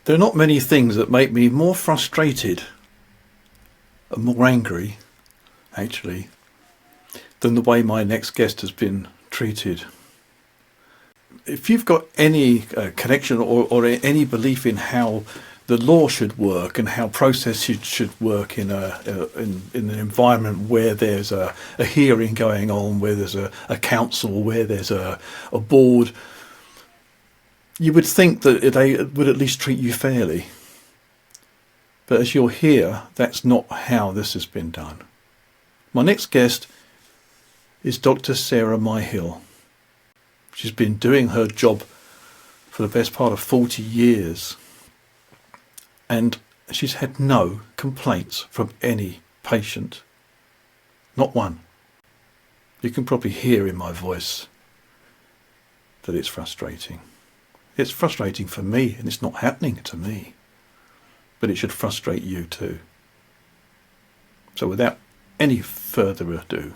There are not many things that make me more frustrated and more angry, actually, than the way my next guest has been treated. If you've got any connection or any belief in how the law should work and how processes should work in an environment where there's a hearing going on, where there's a council, where there's a board, you would think that they would at least treat you fairly. But as you'll hear, that's not how this has been done. My next guest is Dr. Sarah Myhill. She's been doing her job for the best part of 40 years. And she's had no complaints from any patient. Not one. You can probably hear in my voice that it's frustrating. It's frustrating for me, and it's not happening to me. But it should frustrate you too. So without any further ado,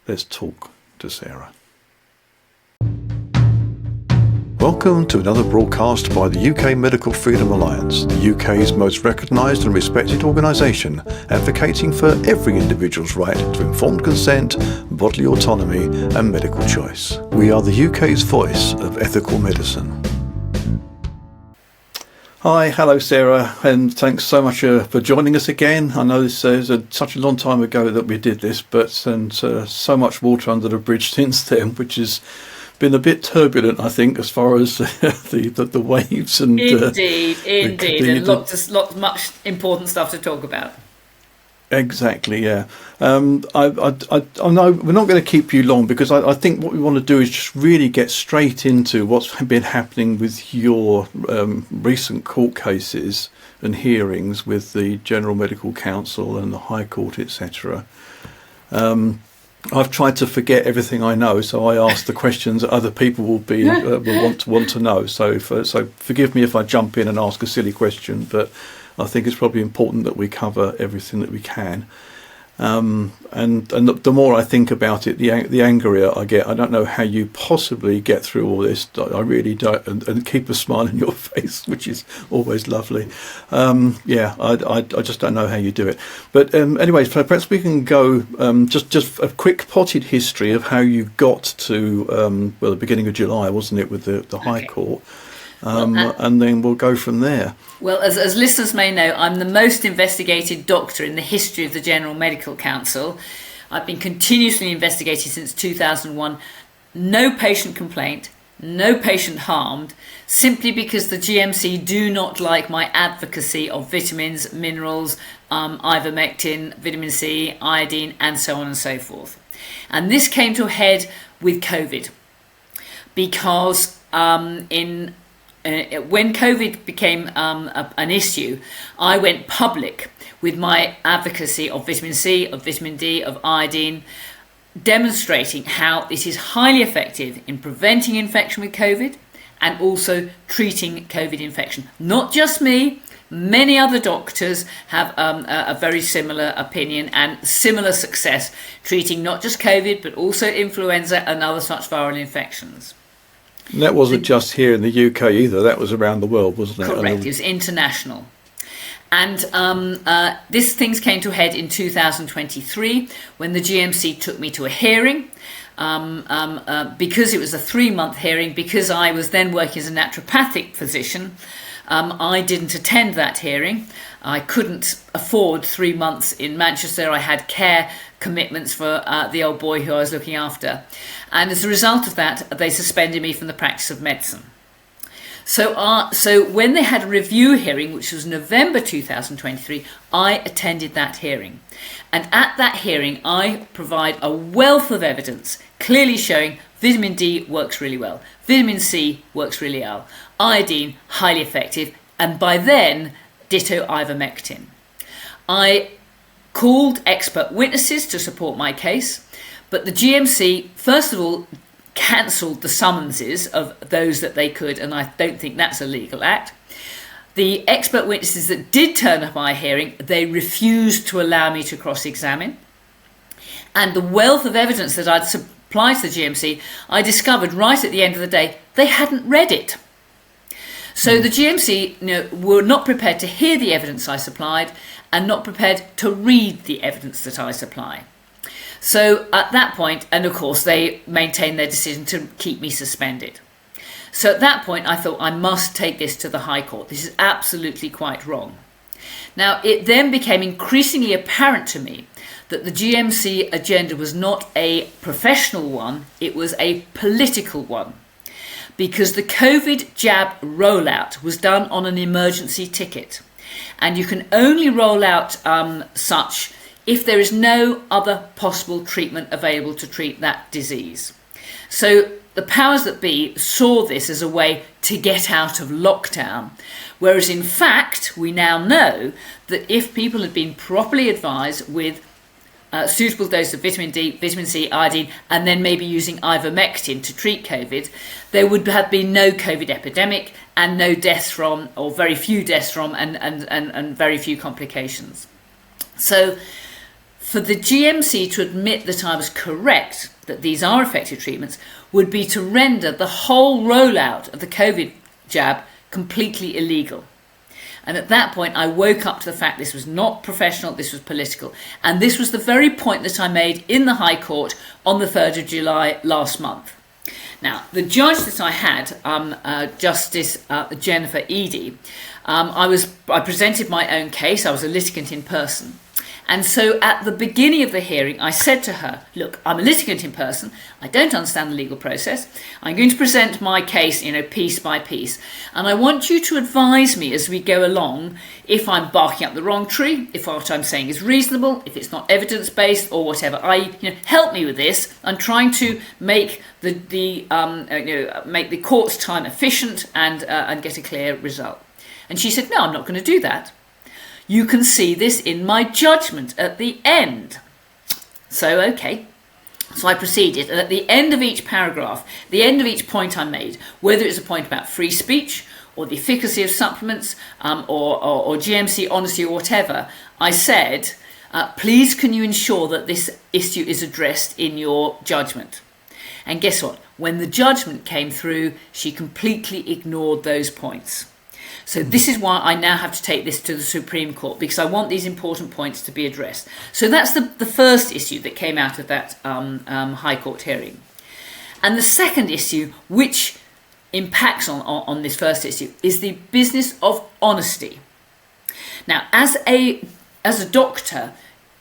let's talk to Sarah. Welcome to another broadcast by the UK Medical Freedom Alliance, the UK's most recognised and respected organisation advocating for every individual's right to informed consent, bodily autonomy and medical choice. We are the UK's voice of ethical medicine. Hi, hello Sarah, and thanks so much for joining us again. I know this is such a long time ago that we did this, but so much water under the bridge since then, which has been a bit turbulent, I think, as far as the waves and indeed, and lots much important stuff to talk about. Exactly, yeah. I know we're not going to keep you long because I think what we want to do is just really get straight into what's been happening with your recent court cases and hearings with the General Medical Council and the High Court, etc. I've tried to forget everything I know, so I ask the questions that other people will want to know. So forgive me if I jump in and ask a silly question, but I think it's probably important that we cover everything that we can. And the more I think about it, the angrier I get. I don't know how you possibly get through all this. I really don't, and keep a smile on your face, which is always lovely. I just don't know how you do it. But anyway, perhaps we can go just a quick potted history of how you got to the beginning of July, wasn't it, with the High Court. And then we'll go from there. Well, as listeners may know, I'm the most investigated doctor in the history of the General Medical Council. I've been continuously investigated since 2001. No patient complaint, no patient harmed, simply because the GMC do not like my advocacy of vitamins, minerals, ivermectin, vitamin C, iodine, and so on and so forth. And this came to a head with COVID because when COVID became an issue, I went public with my advocacy of vitamin C, of vitamin D, of iodine, demonstrating how it is highly effective in preventing infection with COVID and also treating COVID infection. Not just me, many other doctors have a very similar opinion and similar success treating not just COVID but also influenza and other such viral infections. And that wasn't just here in the UK either, that was around the world, wasn't it? Correct, it was international. And these things came to a head in 2023 when the GMC took me to a hearing. Because it was a 3-month hearing, because I was then working as a naturopathic physician, I didn't attend that hearing. I couldn't afford 3 months in Manchester. I had care commitments for the old boy who I was looking after. And as a result of that, they suspended me from the practice of medicine. So when they had a review hearing, which was November 2023, I attended that hearing. And at that hearing, I provide a wealth of evidence clearly showing vitamin D works really well, vitamin C works really well, iodine, highly effective, and by then, ditto ivermectin. I called expert witnesses to support my case, but the GMC, first of all, cancelled the summonses of those that they could, and I don't think that's a legal act. The expert witnesses that did turn up at my hearing, they refused to allow me to cross-examine. And the wealth of evidence that I'd supplied to the GMC, I discovered right at the end of the day, they hadn't read it. So the GMC were not prepared to hear the evidence I supplied and not prepared to read the evidence that I supply. So at that point, and of course they maintained their decision to keep me suspended. So at that point I thought I must take this to the High Court. This is absolutely quite wrong. Now it then became increasingly apparent to me that the GMC agenda was not a professional one, it was a political one. Because the COVID jab rollout was done on an emergency ticket. And you can only roll out such if there is no other possible treatment available to treat that disease. So the powers that be saw this as a way to get out of lockdown, whereas in fact we now know that if people had been properly advised with suitable dose of vitamin D, vitamin C, iodine, and then maybe using ivermectin to treat COVID, there would have been no COVID epidemic and no deaths from, or very few deaths from, and very few complications. So for the GMC to admit that I was correct, that these are effective treatments, would be to render the whole rollout of the COVID jab completely illegal. And at that point, I woke up to the fact this was not professional, this was political. And this was the very point that I made in the High Court on the 3rd of July last month. Now, the judge that I had, Justice Jennifer Eadie, I presented my own case. I was a litigant in person. And so at the beginning of the hearing, I said to her, look, I'm a litigant in person. I don't understand the legal process. I'm going to present my case, piece by piece. And I want you to advise me as we go along if I'm barking up the wrong tree, if what I'm saying is reasonable, if it's not evidence-based or whatever. Help me with this. I'm trying to make make the court's time efficient and get a clear result. And she said, no, I'm not going to do that. You can see this in my judgment at the end. So, okay. So I proceeded, and at the end of each paragraph, the end of each point I made, whether it's a point about free speech or the efficacy of supplements or GMC honesty or whatever, I said, please can you ensure that this issue is addressed in your judgment? And guess what? When the judgment came through, she completely ignored those points. So this is why I now have to take this to the Supreme Court, because I want these important points to be addressed. So that's the first issue that came out of that High Court hearing. And the second issue, which impacts on this first issue, is the business of honesty. Now, as a doctor,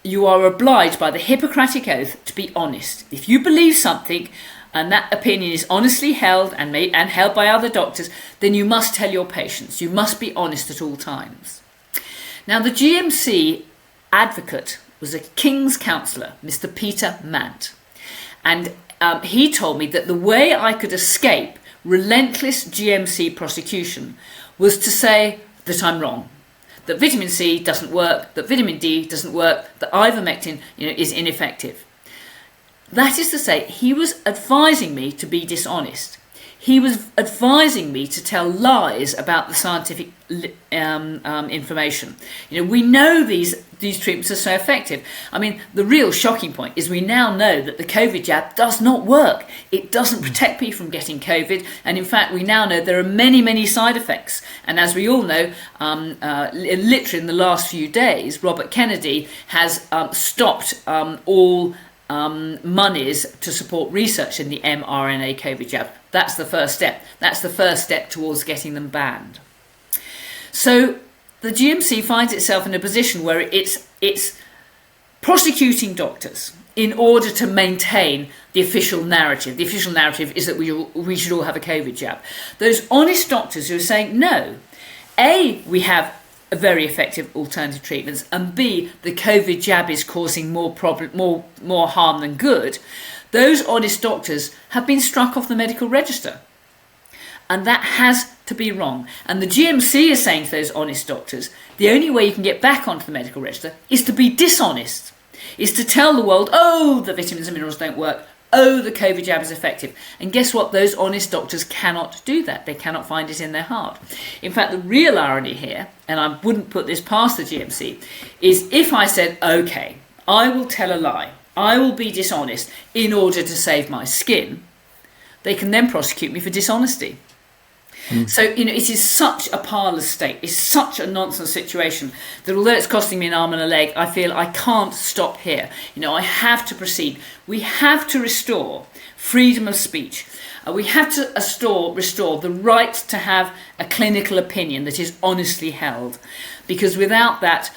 you are obliged by the Hippocratic Oath to be honest. If you believe something, and that opinion is honestly held and held by other doctors, then you must tell your patients. You must be honest at all times. Now, the GMC advocate was a King's counsellor, Mr. Peter Mant. And he told me that the way I could escape relentless GMC prosecution was to say that I'm wrong, that vitamin C doesn't work, that vitamin D doesn't work, that ivermectin is ineffective. That is to say, he was advising me to be dishonest. He was advising me to tell lies about the scientific information. We know these treatments are so effective. I mean, the real shocking point is we now know that the COVID jab does not work. It doesn't protect people from getting COVID. And in fact, we now know there are many, many side effects. And as we all know, literally in the last few days, Robert Kennedy has stopped all monies to support research in the mRNA COVID jab. That's the first step. That's the first step towards getting them banned. So the GMC finds itself in a position where it's prosecuting doctors in order to maintain the official narrative. The official narrative is that we should all have a COVID jab. Those honest doctors who are saying, no, A, we have very effective alternative treatments, and B, the COVID jab is causing more harm than good, those honest doctors have been struck off the medical register. And that has to be wrong. And the GMC is saying to those honest doctors, the only way you can get back onto the medical register is to be dishonest, is to tell the world, oh, the vitamins and minerals don't work, oh, the COVID jab is effective. And guess what? Those honest doctors cannot do that. They cannot find it in their heart. In fact, the real irony here, and I wouldn't put this past the GMC, is if I said, okay, I will tell a lie, I will be dishonest in order to save my skin, they can then prosecute me for dishonesty. So, it is such a parlous state, it's such a nonsense situation that although it's costing me an arm and a leg, I feel I can't stop here. I have to proceed. We have to restore freedom of speech. We have to restore the right to have a clinical opinion that is honestly held. Because without that,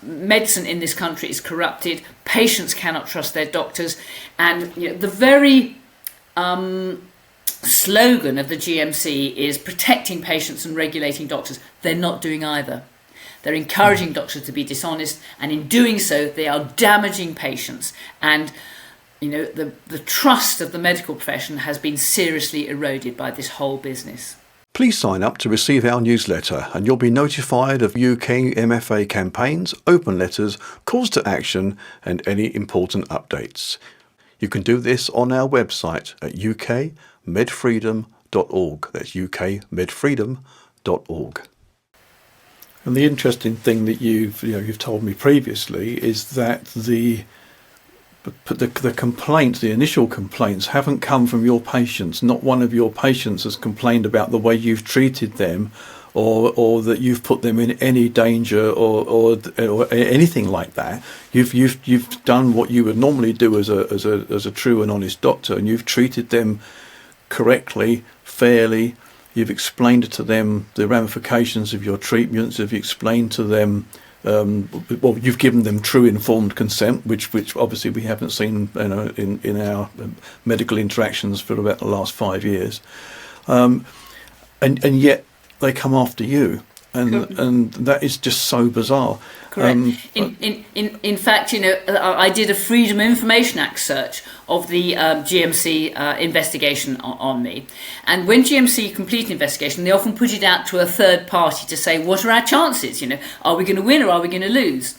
medicine in this country is corrupted, patients cannot trust their doctors, and the very slogan of the GMC is protecting patients and regulating doctors. They're not doing either. They're encouraging doctors to be dishonest, and in doing so they are damaging patients, and the trust of the medical profession has been seriously eroded by this whole business. Please sign up to receive our newsletter and you'll be notified of UKMFA campaigns, open letters, calls to action and any important updates. You can do this on our website at ukmedfreedom.org. That's ukmedfreedom.org. And the interesting thing that you've told me previously is that the complaints, the initial complaints, haven't come from your patients. Not one of your patients has complained about the way you've treated them, or that you've put them in any danger, or anything like that. You've done what you would normally do as a true and honest doctor, and you've treated them correctly, fairly. You've explained to them the ramifications of your treatments. You've explained to them. You've given them true informed consent, which obviously we haven't seen in our medical interactions for about the last 5 years, and yet they come after you, and that is just so bizarre. Correct. In fact, I did a Freedom of Information Act search of the GMC investigation on me. And when GMC complete an investigation, they often put it out to a third party to say, what are our chances? Are we going to win or are we going to lose?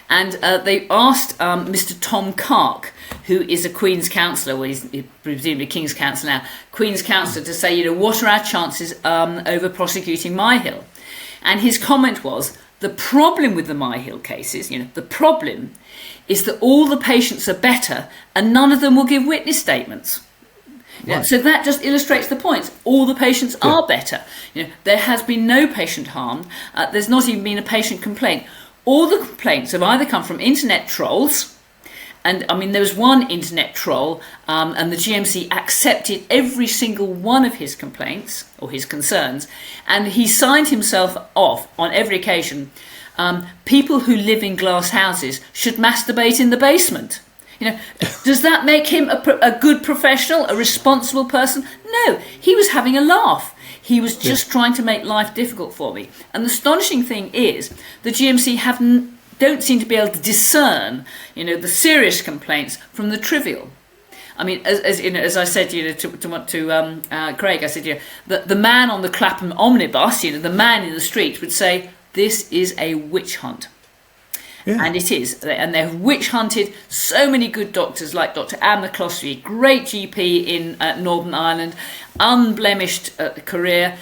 And they asked Mr. Tom Kark, who is a Queen's Counsellor, well, he's presumably King's Counsellor now, Queen's Counsellor, to say, what are our chances over prosecuting Myhill? And his comment was, the problem with the Myhill cases, the problem is that all the patients are better and none of them will give witness statements. Right. So that just illustrates the point. All the patients are better. There has been no patient harm. There's not even been a patient complaint. All the complaints have either come from internet trolls, and there was one internet troll, and the GMC accepted every single one of his complaints or his concerns, and he signed himself off on every occasion. People who live in glass houses should masturbate in the basement. Does that make him a good professional, a responsible person? No, he was having a laugh. He was just trying to make life difficult for me. And the astonishing thing is, the GMC don't seem to be able to discern, the serious complaints from the trivial. As I said, to Craig, I said, the man on the Clapham omnibus, the man in the street would say, this is a witch hunt. Yeah. And it is. And they've witch hunted so many good doctors like Dr. Anne McCloskey, great GP in Northern Ireland, unblemished career.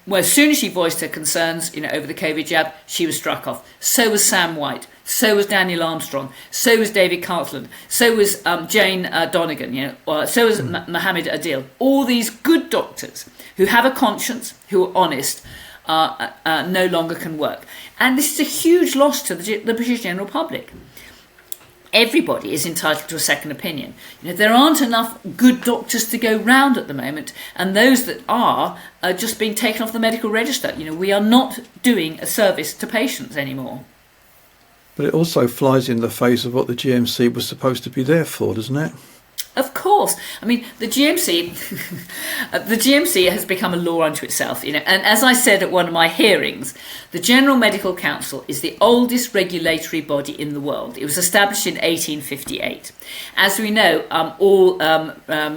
Well, as soon as she voiced her concerns, over the COVID jab, she was struck off. So was Sam White. So was Daniel Armstrong. So was David Cartland. So was Jane Donegan. So was Mohammed Adil. All these good doctors who have a conscience, who are honest, no longer can work. And this is a huge loss to the British general public. Everybody is entitled to a second opinion. There aren't enough good doctors to go round at the moment, and those that are just being taken off the medical register. We are not doing a service to patients anymore. But it also flies in the face of what the GMC was supposed to be there for, doesn't it? Of course. The GMC has become a law unto itself, and as I said at one of my hearings, the General Medical Council is the oldest regulatory body in the world. It was established in 1858. As we know, all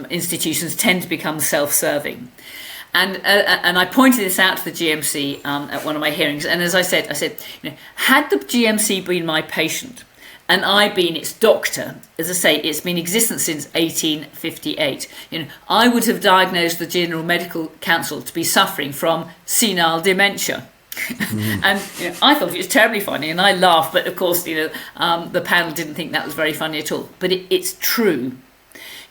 institutions tend to become self-serving. And I pointed this out to the GMC at one of my hearings, and as I said, had the GMC been my patient, and I being its doctor, as I say, it's been in existence since 1858. I would have diagnosed the General Medical Council to be suffering from senile dementia. And I thought it was terribly funny, and I laughed, but of course, the panel didn't think that was very funny at all. But it's true.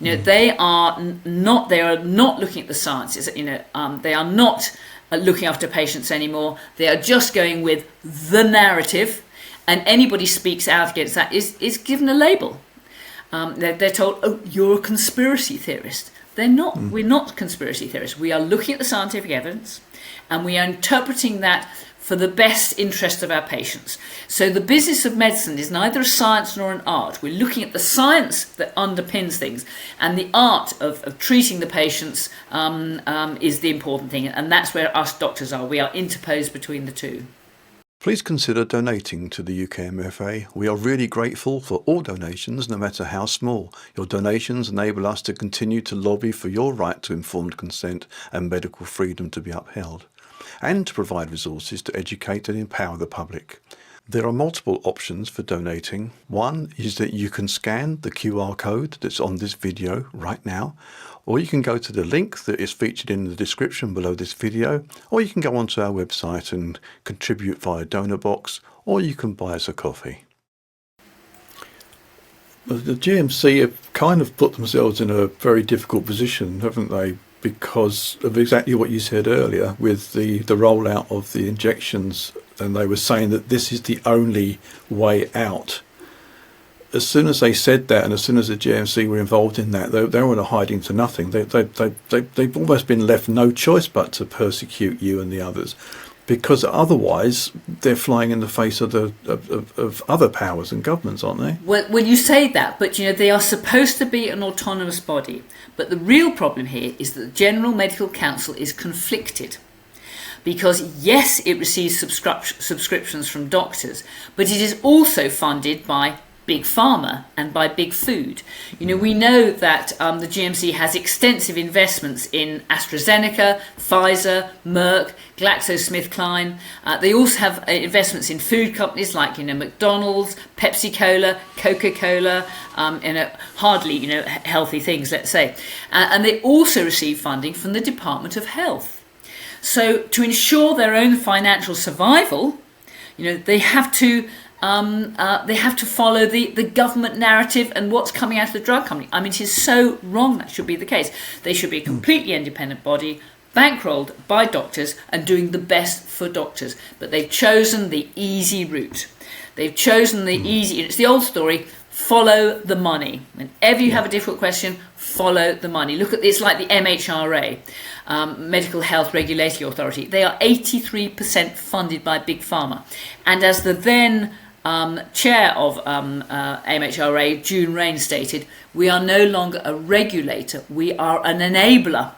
They are not looking at the sciences. They are not looking after patients anymore. They are just going with the narrative, and anybody speaks out against that is given a label. They're told, oh, you're a conspiracy theorist. They're not. We're not conspiracy theorists. We are looking at the scientific evidence, and we are interpreting that for the best interest of our patients. So the business of medicine is neither a science nor an art. We're looking at the science that underpins things, and the art of treating the patients is the important thing, and that's where us doctors are. We are interposed between the two. Please consider donating to the UKMFA. We are really grateful for all donations, no matter how small. Your donations enable us to continue to lobby for your right to informed consent and medical freedom to be upheld, and to provide resources to educate and empower the public. There are multiple options for donating. One is that you can scan the QR code that's on this video right now, or you can go to the link that is featured in the description below this video, or you can go onto our website and contribute via donor box, or you can buy us a coffee. The GMC have kind of put themselves in a very difficult position, haven't they? Because of exactly what you said earlier with the rollout of the injections, and they were saying that this is the only way out. As soon as they said that, and as soon as the GMC were involved in that, they were hiding to nothing. They've almost been left no choice but to persecute you and the others, because otherwise they're flying in the face of of other powers and governments, aren't they? Well, you say that, but they are supposed to be an autonomous body. But the real problem here is that the General Medical Council is conflicted. Because yes, it receives subscriptions from doctors, but it is also funded by Big Pharma and by Big Food. We know that the GMC has extensive investments in AstraZeneca, Pfizer, Merck, GlaxoSmithKline. They also have investments in food companies like McDonald's, Pepsi Cola, Coca-Cola, hardly healthy things, let's say. And they also receive funding from the Department of Health. So to ensure their own financial survival, they have to follow the government narrative and what's coming out of the drug company. I mean, it is so wrong that should be the case. They should be a completely independent body, bankrolled by doctors and doing the best for doctors. But they've chosen the easy route. They've chosen the easy. It's the old story. Follow the money. Whenever you have a difficult question, follow the money. Look at this, like the MHRA, Medical Health Regulatory Authority. They are 83% funded by Big Pharma. And as the then chair of MHRA, June Rain, stated, we are no longer a regulator, we are an enabler.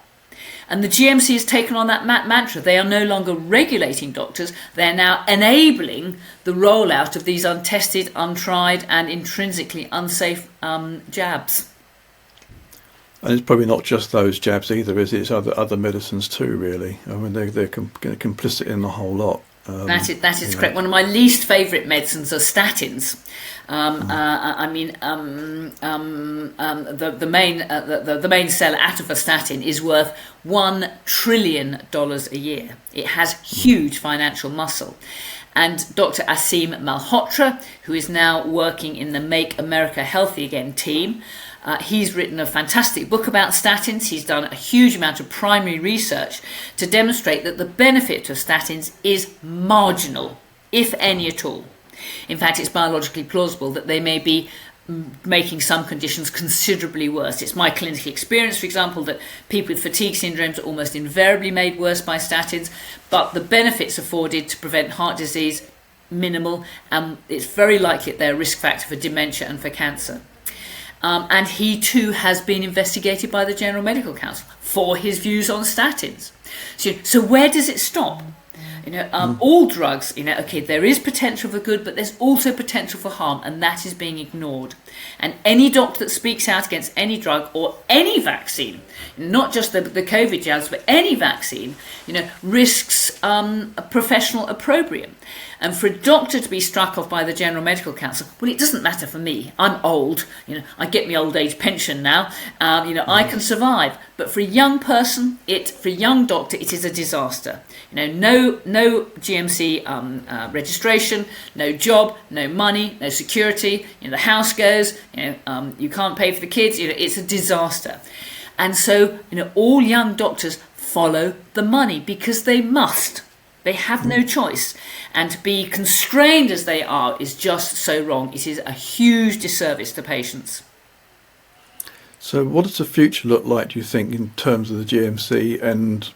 And the GMC has taken on that mantra. They are no longer regulating doctors, they are now enabling the rollout of these untested, untried and intrinsically unsafe jabs. And it's probably not just those jabs either, is it? It's other medicines too, really. I mean, they're complicit in the whole lot. That is correct. One of my least favourite medicines are statins. The main seller, atorvastatin, is worth $1 trillion a year. It has huge financial muscle. And Dr. Aseem Malhotra, who is now working in the Make America Healthy Again team, he's written a fantastic book about statins. He's done a huge amount of primary research to demonstrate that the benefit of statins is marginal, if any at all. In fact, it's biologically plausible that they may be making some conditions considerably worse. It's my clinical experience, for example, that people with fatigue syndromes are almost invariably made worse by statins, but the benefits afforded to prevent heart disease, minimal, and it's very likely that they're a risk factor for dementia and for cancer. And he too has been investigated by the General Medical Council for his views on statins. So where does it stop? All drugs, okay, there is potential for good, but there's also potential for harm, and that is being ignored. And any doctor that speaks out against any drug or any vaccine, not just the COVID jabs, but any vaccine, risks professional opprobrium. And for a doctor to be struck off by the General Medical Council, well, it doesn't matter for me. I'm old. I get my old age pension now. I can survive. But for a young person, for a young doctor, it is a disaster. No no GMC registration, no job, no money, no security. The house goes. You can't pay for the kids. It's a disaster. And so all young doctors follow the money because they must. They have no choice. And to be constrained as they are is just so wrong. It is a huge disservice to patients. So what does the future look like, do you think, in terms of the GMC and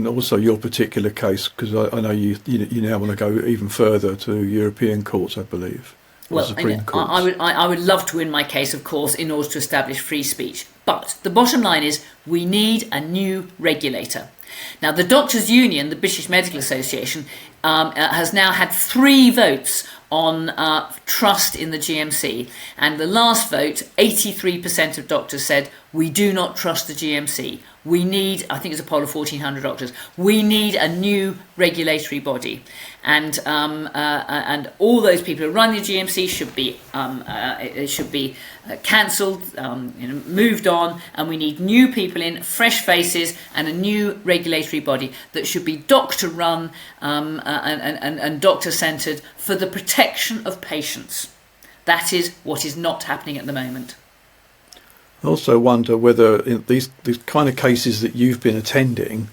also your particular case? Because I know you now want to go even further to European courts, I believe. Well, I would love to win my case, of course, in order to establish free speech. But the bottom line is we need a new regulator. Now, the Doctors' Union, the British Medical Association, has now had 3 votes on trust in the GMC. And the last vote, 83% of doctors said, we do not trust the GMC. We need, I think it's a poll of 1,400 doctors, we need a new regulatory body. And all those people who run the GMC should be cancelled, moved on, and we need new people in, fresh faces, and a new regulatory body that should be doctor-run and doctor-centred for the protection of patients. That is what is not happening at the moment. I also wonder whether in these kind of cases that you've been attending,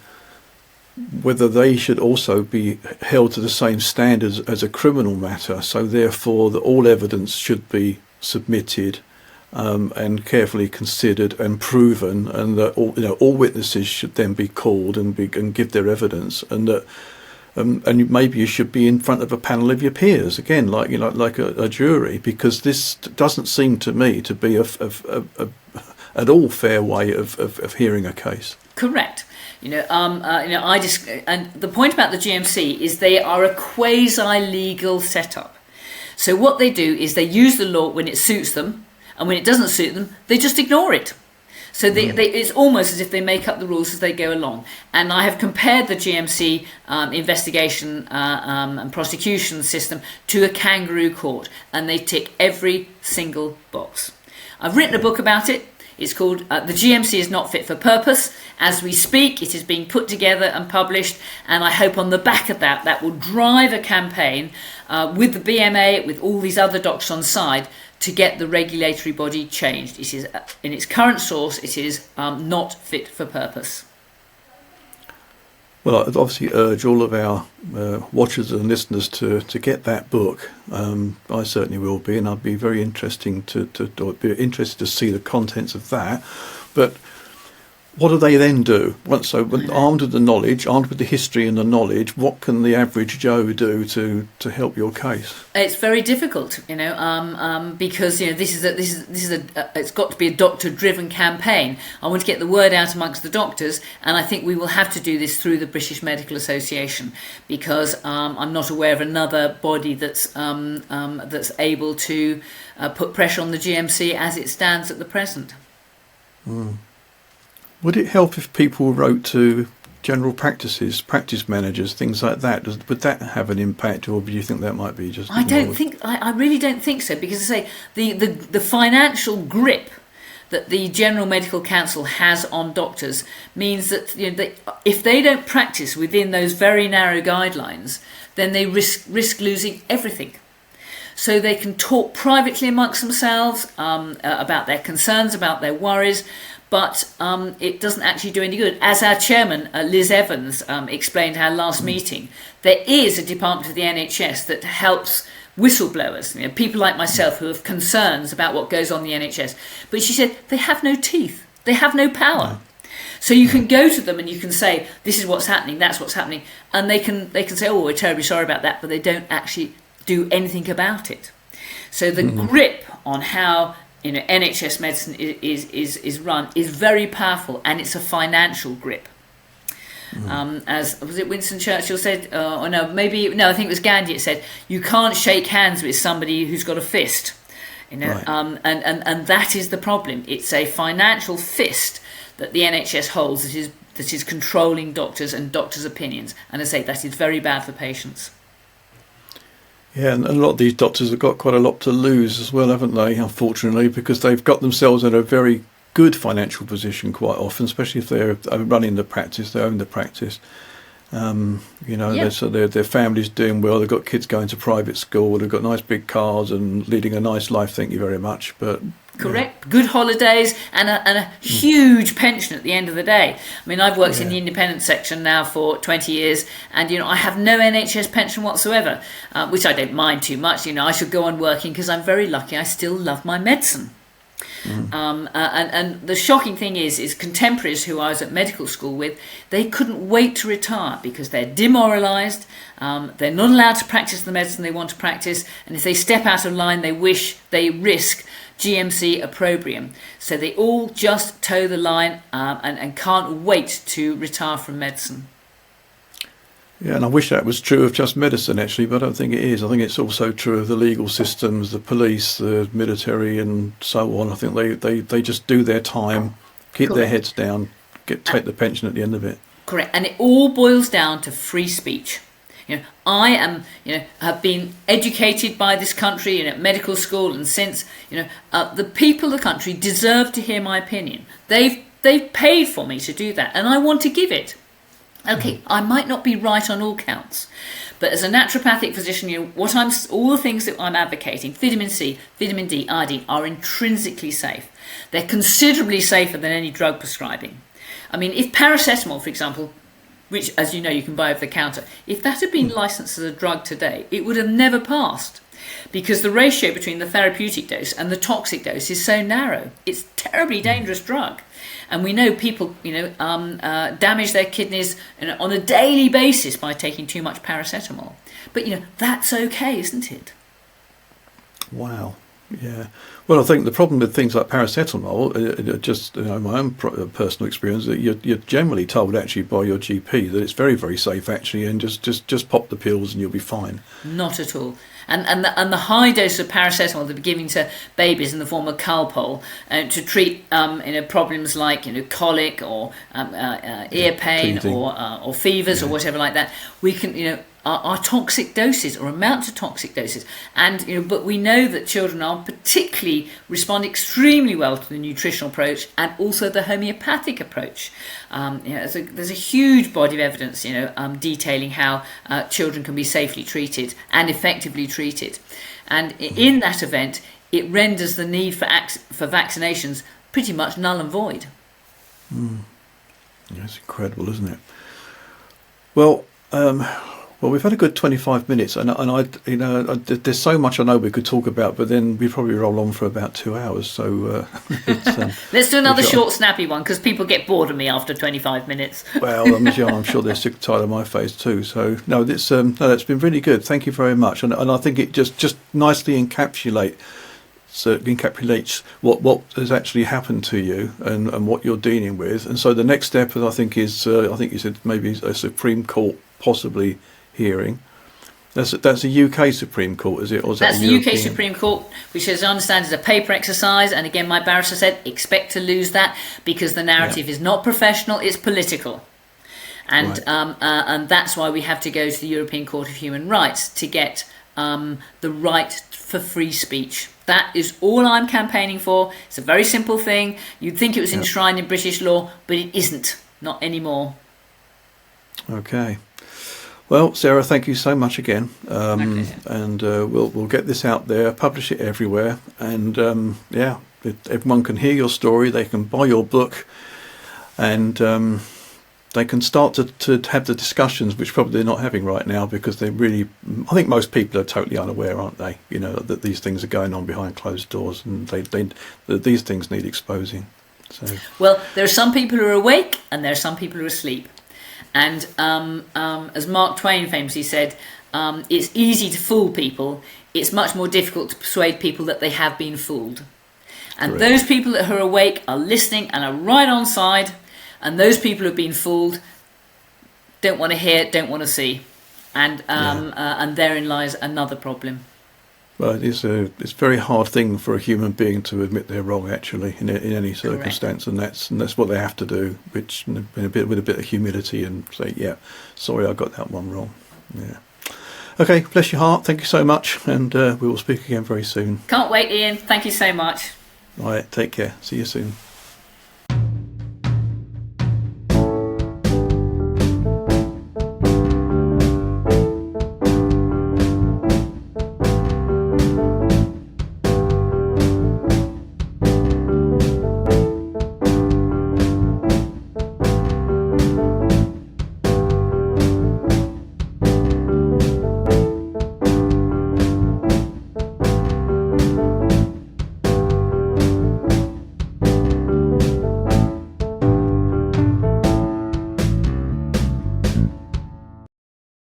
whether they should also be held to the same standards as a criminal matter. So therefore, that all evidence should be submitted and carefully considered and proven, and that all witnesses should then be called and give their evidence, and that. And maybe you should be in front of a panel of your peers again, like a jury, because this doesn't seem to me to be at all fair way of hearing a case. Correct. And the point about the GMC is they are a quasi-legal setup. So what they do is they use the law when it suits them, and when it doesn't suit them, they just ignore it. So it's almost as if they make up the rules as they go along. And I have compared the GMC investigation and prosecution system to a kangaroo court, and they tick every single box. I've written a book about it. It's called The GMC is Not Fit for Purpose. As we speak, it is being put together and published, and I hope on the back of that will drive a campaign with the BMA, with all these other doctors on side, to get the regulatory body changed. It is, in its current source, it is not fit for purpose. Well, I'd obviously urge all of our watchers and listeners to get that book. I certainly will be, and I'd be very interested to see the contents of that. But what do they then do? Armed with the knowledge, armed with the history and the knowledge, what can the average Joe do to help your case? It's very difficult, because this is it's got to be a doctor-driven campaign. I want to get the word out amongst the doctors, and I think we will have to do this through the British Medical Association, because I'm not aware of another body that's able to put pressure on the GMC as it stands at the present. Mm. Would it help if people wrote to general practices, practice managers, things like that? Would that have an impact, or do you think that might be just ignored? I really don't think so, because I say the financial grip that the General Medical Council has on doctors means that if they don't practice within those very narrow guidelines, then they risk losing everything. So they can talk privately amongst themselves about their concerns, about their worries, but it doesn't actually do any good. As our chairman, Liz Evans, explained our last meeting, there is a department of the NHS that helps whistleblowers, people like myself who have concerns about what goes on in the NHS. But she said they have no teeth, they have no power. So you can go to them and you can say, this is what's happening, that's what's happening, and they can say, oh, we're terribly sorry about that, but they don't actually do anything about it. So the grip on how NHS medicine is run is very powerful, and it's a financial grip. As was it Winston Churchill said, I think it was Gandhi. It said, you can't shake hands with somebody who's got a fist, Right. And that is the problem. It's a financial fist that the NHS holds that is controlling doctors and doctors' opinions, and I say that is very bad for patients. Yeah, and a lot of these doctors have got quite a lot to lose as well, haven't they, unfortunately, because they've got themselves in a very good financial position quite often, especially if they're running the practice, they own the practice. Their family's doing well. They've got kids going to private school. They've got nice big cars and leading a nice life. Thank you very much. But correct, good holidays and a huge pension at the end of the day. I mean, I've worked in the independent section now for 20 years, and I have no NHS pension whatsoever, which I don't mind too much. I should go on working because I'm very lucky. I still love my medicine. And the shocking thing is contemporaries who I was at medical school with, they couldn't wait to retire because they're demoralised, they're not allowed to practice the medicine they want to practice, and if they step out of line they risk GMC opprobrium. So they all just toe the line and can't wait to retire from medicine. Yeah, and I wish that was true of just medicine, actually, but I don't think it is. I think it's also true of the legal systems, the police, the military, and so on. I think they just do their time, keep their heads down, take the pension at the end of it. Correct, and it all boils down to free speech. I am, have been educated by this country at medical school, and since, the people of the country deserve to hear my opinion. They've paid for me to do that, and I want to give it. Okay, I might not be right on all counts, but as a naturopathic physician, all the things that I'm advocating, vitamin C, vitamin D, iodine, are intrinsically safe. They're considerably safer than any drug prescribing. I mean, if paracetamol, for example, which, as you know, you can buy over the counter, if that had been licensed as a drug today, it would have never passed, because the ratio between the therapeutic dose and the toxic dose is so narrow. It's a terribly dangerous drug. And we know people, damage their kidneys on a daily basis by taking too much paracetamol. But, that's okay, isn't it? Wow. Yeah. Well, I think the problem with things like paracetamol, just my own personal experience, that you're generally told actually by your GP that it's very, very safe actually, and just pop the pills and you'll be fine. Not at all. And the high dose of paracetamol they're giving to babies in the form of Calpol to treat problems like colic or ear pain or fevers or whatever like that. We can are toxic doses or amount to toxic doses, and but we know that children respond extremely well to the nutritional approach and also the homeopathic approach. There's a huge body of evidence detailing how children can be safely treated and effectively treated, and in that event it renders the need for vaccinations pretty much null and void. It's incredible, isn't it? Well, we've had a good 25 minutes, and there's so much I know we could talk about, but then we probably roll on for about 2 hours. So let's do another short, snappy one, because people get bored of me after 25 minutes. Well, I'm sure they're sick and tired of my face too. So no, it's been really good. Thank you very much, and I think it just nicely encapsulates what has actually happened to you and what you're dealing with. And so the next step, I think you said maybe a Supreme Court possibly hearing. That's a UK Supreme Court, is it? Or is that's that the UK Supreme Court, which, as I understand, is a paper exercise. And again, my barrister said, expect to lose that because the narrative is not professional; it's political. And and that's why we have to go to the European Court of Human Rights to get the right for free speech. That is all I'm campaigning for. It's a very simple thing. You'd think it was enshrined in British law, but it isn't. Not anymore. Okay. Well, Sarah, thank you so much again. And we'll get this out there, publish it everywhere, and everyone can hear your story. They can buy your book, and they can start to have the discussions, which probably they're not having right now, because I think most people are totally unaware, aren't they? That these things are going on behind closed doors, and that these things need exposing. So. Well, there are some people who are awake, and there are some people who are asleep. And as Mark Twain famously said, it's easy to fool people. It's much more difficult to persuade people that they have been fooled. And Correct. Those people that are awake are listening and are right on side. And those people who have been fooled don't want to hear, don't want to see. And therein lies another problem. Well, it's a very hard thing for a human being to admit they're wrong, actually, in any circumstance, and that's what they have to do. With a bit of humility, and say, "Yeah, sorry, I got that one wrong." Yeah. Okay, bless your heart. Thank you so much, and we will speak again very soon. Can't wait, Ian. Thank you so much. All right, take care. See you soon.